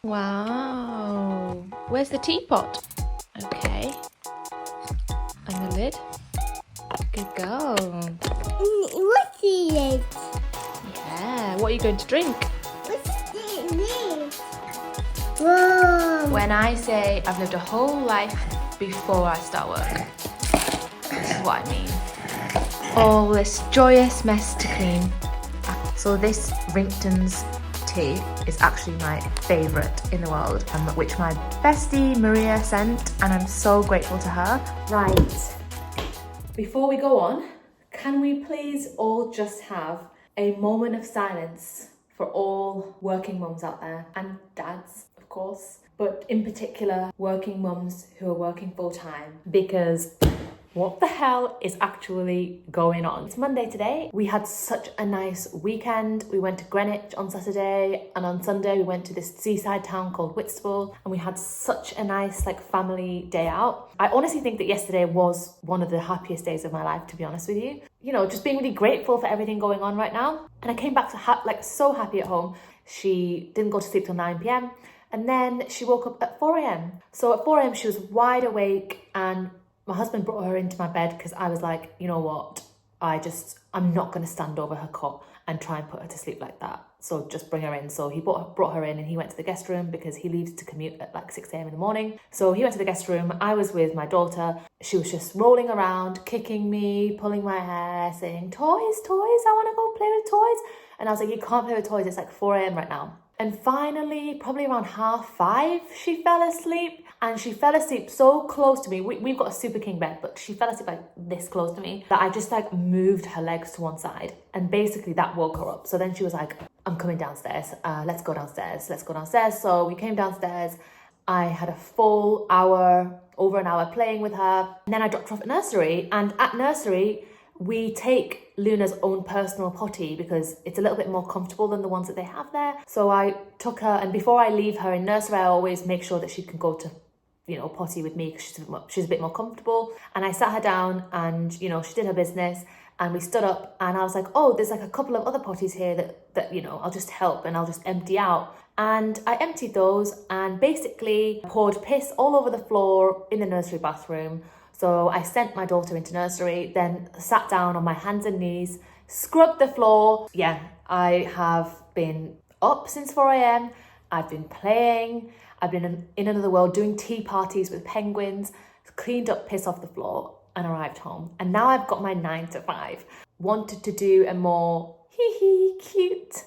Wow. Where's the teapot? Okay. And the lid. Good girl. What's it? Yeah. What are you going to drink? What's it? Whoa. When I say I've lived a whole life before I start work, this is what I mean. All this joyous mess to clean. So this Rington's tea is actually my favourite in the world, which my bestie Maria sent, and I'm so grateful to her. Right. Before we go on, can we please all just have a moment of silence for all working mums out there, and dads, of course, but in particular working mums who are working full time, because what the hell is actually going on? It's Monday today. We had such a nice weekend. We went to Greenwich on Saturday, and on Sunday we went to this seaside town called Whitstable, and we had such a nice family day out. I honestly think that yesterday was one of the happiest days of my life, to be honest with you. You know, just being really grateful for everything going on right now. And I came back to so happy at home. She didn't go to sleep till 9 p.m. and then she woke up at 4 a.m. So at 4 a.m. she was wide awake, and my husband brought her into my bed because I was like, you know what? I'm not going to stand over her cot and try and put her to sleep like that. So just bring her in. So he brought her in, and he went to the guest room because he leaves to commute at 6 a.m. in the morning. So he went to the guest room. I was with my daughter. She was just rolling around, kicking me, pulling my hair, saying, toys, I want to go play with toys. And I was like, you can't play with toys. It's 4 a.m. right now. And finally, probably around 5:30, she fell asleep. And she fell asleep so close to me. We've got a super king bed, but she fell asleep this close to me that I just moved her legs to one side. And basically that woke her up. So then she was like, I'm coming downstairs. Let's go downstairs. So we came downstairs. I had a full hour, over an hour playing with her. And then I dropped her off at nursery. And at nursery, we take Luna's own personal potty because it's a little bit more comfortable than the ones that they have there. So I took her, and before I leave her in nursery, I always make sure that she can go to potty with me because she's a bit more comfortable. And I sat her down, and she did her business, and we stood up, and I was like, oh, there's a couple of other potties here that I'll just help and I'll just empty out. And I emptied those and basically poured piss all over the floor in the nursery bathroom. So I sent my daughter into nursery, then sat down on my hands and knees, scrubbed the floor. Yeah, I have been up since 4 a.m. I've been playing. I've been in another world doing tea parties with penguins, cleaned up piss off the floor, and arrived home. And now I've got my 9 to 5. Wanted to do a more cute,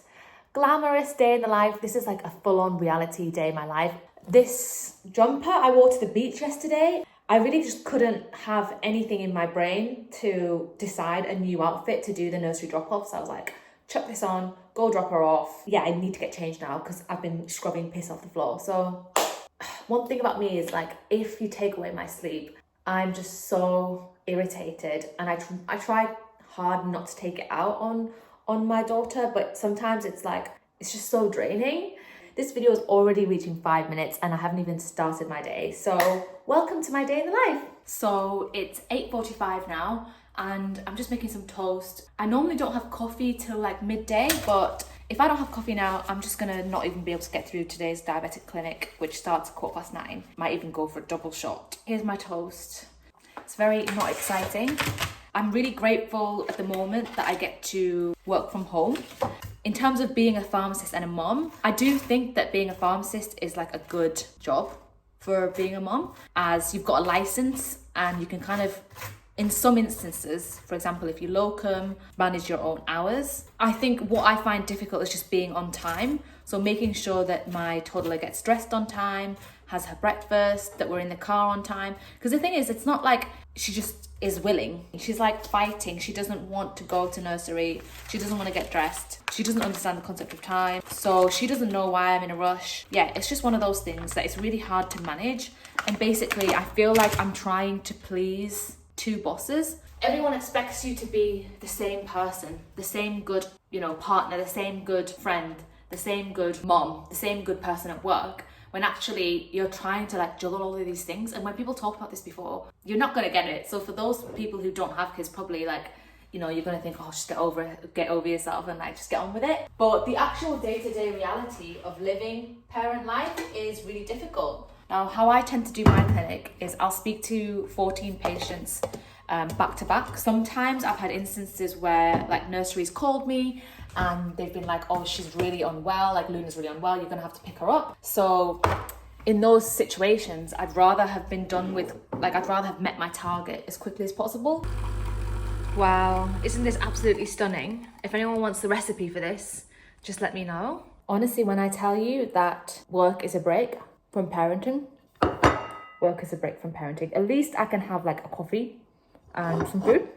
glamorous day in the life. This is a full-on reality day in my life. This jumper I wore to the beach yesterday, I really just couldn't have anything in my brain to decide a new outfit to do the nursery drop-off. So I was like, chuck this on, go drop her off. Yeah, I need to get changed now because I've been scrubbing piss off the floor. So one thing about me is if you take away my sleep, I'm just so irritated, and I try hard not to take it out on my daughter, but sometimes it's just so draining. This video is already reaching 5 minutes and I haven't even started my day. So welcome to my day in the life. So it's 8:45 now, and I'm just making some toast. I normally don't have coffee till midday, but if I don't have coffee now, I'm just gonna not even be able to get through today's diabetic clinic, which starts at 9:15. Might even go for a double shot. Here's my toast. It's very not exciting. I'm really grateful at the moment that I get to work from home. In terms of being a pharmacist and a mom, I do think that being a pharmacist is a good job for being a mom, as you've got a license and you can in some instances, for example, if you locum, manage your own hours. I think what I find difficult is just being on time. So making sure that my toddler gets dressed on time, has her breakfast, that we're in the car on time. Because the thing is, it's not she just is willing. She's fighting. She doesn't want to go to nursery. She doesn't want to get dressed. She doesn't understand the concept of time. So she doesn't know why I'm in a rush. Yeah, it's just one of those things that it's really hard to manage. And basically, I feel like I'm trying to please 2 bosses. Everyone expects you to be the same person, the same good, partner, the same good friend, the same good mom, the same good person at work, when actually you're trying to juggle all of these things. And when people talk about this before, you're not going to get it. So for those people who don't have kids, probably you know, you're gonna think, oh, just get over yourself and like just get on with it. But the actual day-to-day reality of living parent life is really difficult. Now, how I tend to do my clinic is I'll speak to 14 patients back to back. Sometimes I've had instances where like nurseries called me and they've been like, oh, she's really unwell, like Luna's really unwell, you're gonna have to pick her up. So in those situations, I'd rather have met my target as quickly as possible. Wow, isn't this absolutely stunning? If anyone wants the recipe for this, just let me know. Honestly, when I tell you that work is a break from parenting, at least I can have like a coffee and some food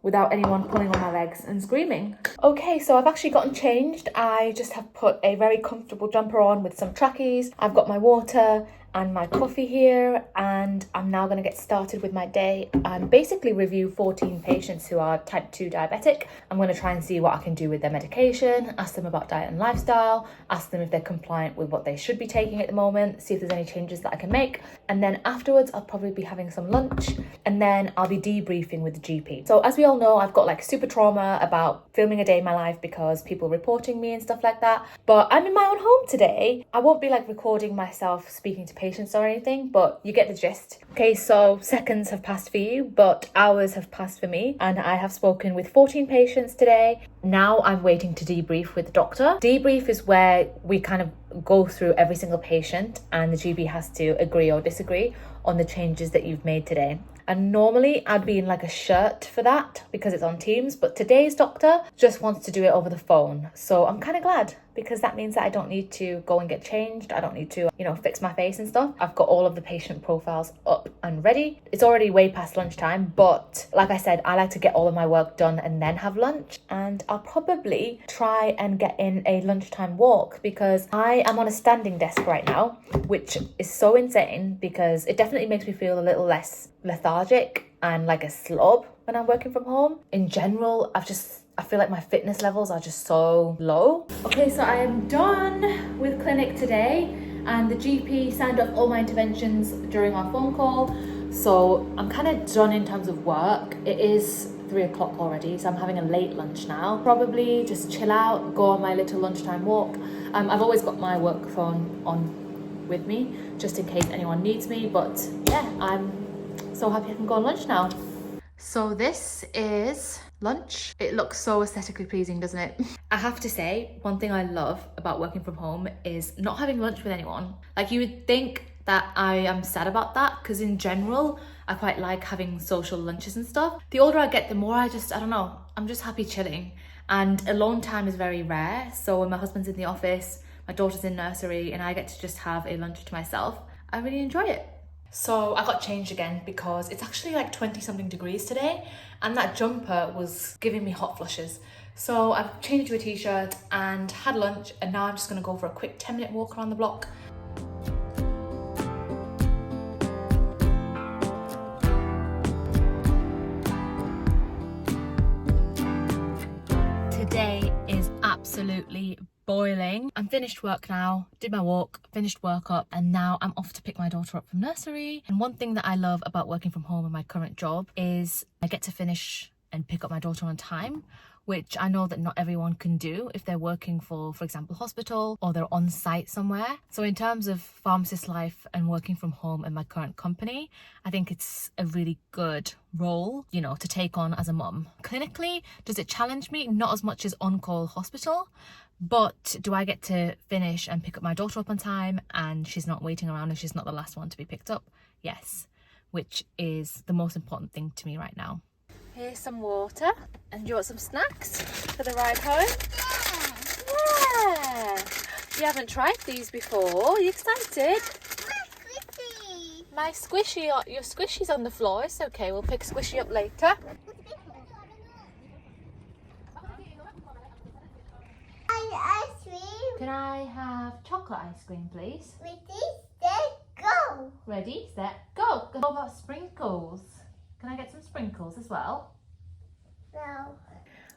without anyone pulling on my legs and screaming. Okay, so I've actually gotten changed. I just have put a very comfortable jumper on with some trackies. I've got my water and my coffee here, and I'm now going to get started with my day and basically review 14 patients who are type 2 diabetic. I'm going to try and see what I can do with their medication, ask them about diet and lifestyle, ask them if they're compliant with what they should be taking at the moment, see if there's any changes that I can make. And then afterwards, I'll probably be having some lunch, and then I'll be debriefing with the GP. So as we all know, I've got like super trauma about filming a day in my life because people reporting me and stuff like that. But I'm in my own home today. I won't be like recording myself speaking to patients or anything, but you get the gist. Okay, so seconds have passed for you, but hours have passed for me, and I have spoken with 14 patients today. Now I'm waiting to debrief with the doctor. Debrief is where we kind of go through every single patient and the GP has to agree or disagree on the changes that you've made today. And normally I'd be in like a shirt for that because it's on Teams, but today's doctor just wants to do it over the phone. So I'm kind of glad, because that means that I don't need to go and get changed. I don't need to, fix my face and stuff. I've got all of the patient profiles up and ready. It's already way past lunchtime, but like I said, I like to get all of my work done and then have lunch. And I'll probably try and get in a lunchtime walk because I am on a standing desk right now, which is so insane because it definitely makes me feel a little less lethargic and like a slob when I'm working from home. In general, I feel like my fitness levels are just so low. Okay, so I am done with clinic today and the GP signed off all my interventions during our phone call. So I'm kind of done in terms of work. It is 3 o'clock already, so I'm having a late lunch now. Probably just chill out, go on my little lunchtime walk. I've always got my work phone on with me, just in case anyone needs me. But yeah, I'm so happy I can go on lunch now. So this is lunch. It looks so aesthetically pleasing, doesn't it? I have to say, one thing I love about working from home is not having lunch with anyone. Like, you would think that I am sad about that, because in general, I quite like having social lunches and stuff. The older I get, the more I don't know, I'm just happy chilling. And alone time is very rare. So when my husband's in the office, my daughter's in nursery, and I get to just have a lunch to myself, I really enjoy it. So I got changed again because it's actually like 20 something degrees today, and that jumper was giving me hot flushes. So I've changed to a t-shirt and had lunch, and now I'm just gonna go for a quick 10-minute walk around the block. Today is absolutely boiling. I'm finished work now, did my walk, finished work up, and now I'm off to pick my daughter up from nursery. And one thing that I love about working from home in my current job is I get to finish and pick up my daughter on time, which I know that not everyone can do if they're working for example, hospital, or they're on site somewhere. So in terms of pharmacist life and working from home in my current company, I think it's a really good role, to take on as a mum. Clinically, does it challenge me? Not as much as on-call hospital, but do I get to finish and pick up my daughter up on time and she's not waiting around and she's not the last one to be picked up? Yes, which is the most important thing to me right now. Here's some water, and you want some snacks for the ride home? Yeah! You haven't tried these before. Are you excited? My squishy, your squishy's on the floor. It's okay, we'll pick squishy up later. Ice cream. Can I have chocolate ice cream, please? Ready, set, go. Ready, set, go. How about sprinkles? Can I get some sprinkles as well? No.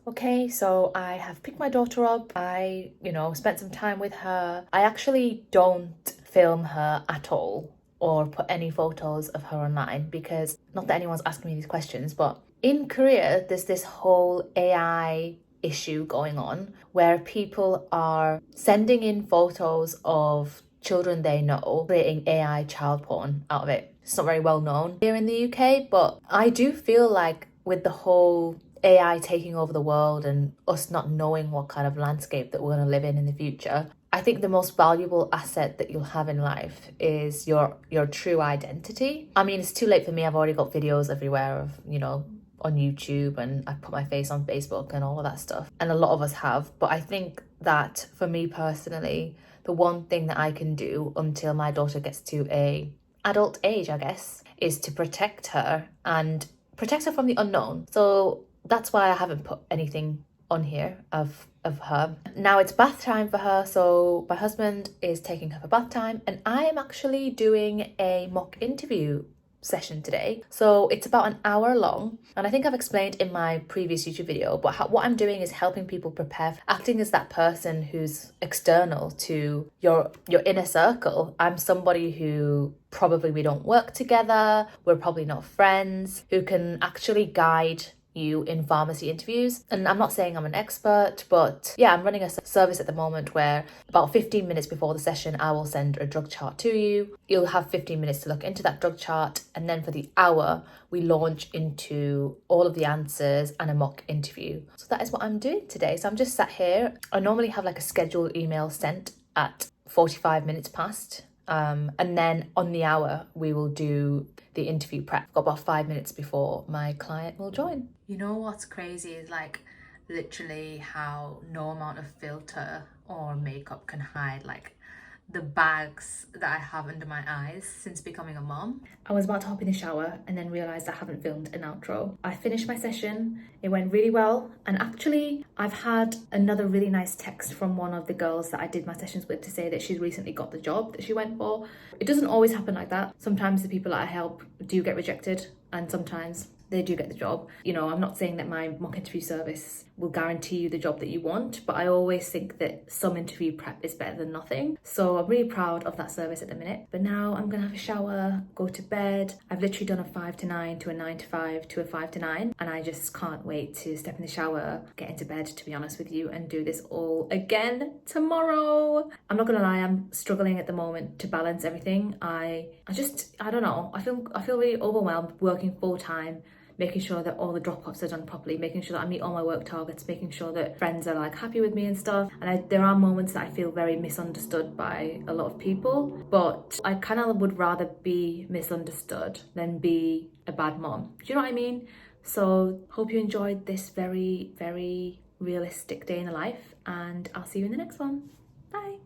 Okay, so I have picked my daughter up. I, spent some time with her. I actually don't film her at all or put any photos of her online because, not that anyone's asking me these questions, but In Korea, there's this whole AI issue going on where people are sending in photos of children they know, creating AI child porn out of it. It's not very well known here in the UK, but I do feel like with the whole AI taking over the world and us not knowing what kind of landscape that we're going to live in the future, I think the most valuable asset that you'll have in life is your true identity. I mean, it's too late for me. I've already got videos everywhere of, on YouTube, and I put my face on Facebook and all of that stuff. And a lot of us have. But I think that for me personally, the one thing that I can do until my daughter gets to a adult age, I guess, is to protect her and protect her from the unknown. So that's why I haven't put anything on here of her. Now it's bath time for her, so my husband is taking her for bath time, and I am actually doing a mock interview session today. So it's about an hour long, and I think I've explained in my previous YouTube video, but what I'm doing is helping people prepare, acting as that person who's external to your inner circle. I'm somebody who probably we don't work together, we're probably not friends, who can actually guide you in pharmacy interviews. And I'm not saying I'm an expert, but yeah, I'm running a service at the moment where about 15 minutes before the session, I will send a drug chart to you. You'll have 15 minutes to look into that drug chart, and then for the hour, we launch into all of the answers and a mock interview. So that is what I'm doing today. So I'm just sat here. I normally have like a scheduled email sent at 45 minutes past. And then on the hour, we will do the interview prep. Got about 5 minutes before my client will join. You know what's crazy is like literally how no amount of filter or makeup can hide like the bags that I have under my eyes since becoming a mom. I was about to hop in the shower and then realised I haven't filmed an outro. I finished my session, it went really well, and actually I've had another really nice text from one of the girls that I did my sessions with to say that she's recently got the job that she went for. It doesn't always happen like that. Sometimes the people that I help do get rejected, and sometimes they do get the job. You know, I'm not saying that my mock interview service will guarantee you the job that you want, but I always think that some interview prep is better than nothing. So I'm really proud of that service at the minute. But now I'm gonna have a shower, go to bed. I've literally done a 5 to 9 to a 9 to 5 to a 5 to 9, and I just can't wait to step in the shower, get into bed, to be honest with you, and do this all again tomorrow. I'm not gonna lie, I'm struggling at the moment to balance everything. I don't know. I feel really overwhelmed working full time, making sure that all the drop-offs are done properly, making sure that I meet all my work targets, making sure that friends are like happy with me and stuff. And there are moments that I feel very misunderstood by a lot of people, but I kind of would rather be misunderstood than be a bad mom. Do you know what I mean? So hope you enjoyed this very, very realistic day in the life, and I'll see you in the next one. Bye.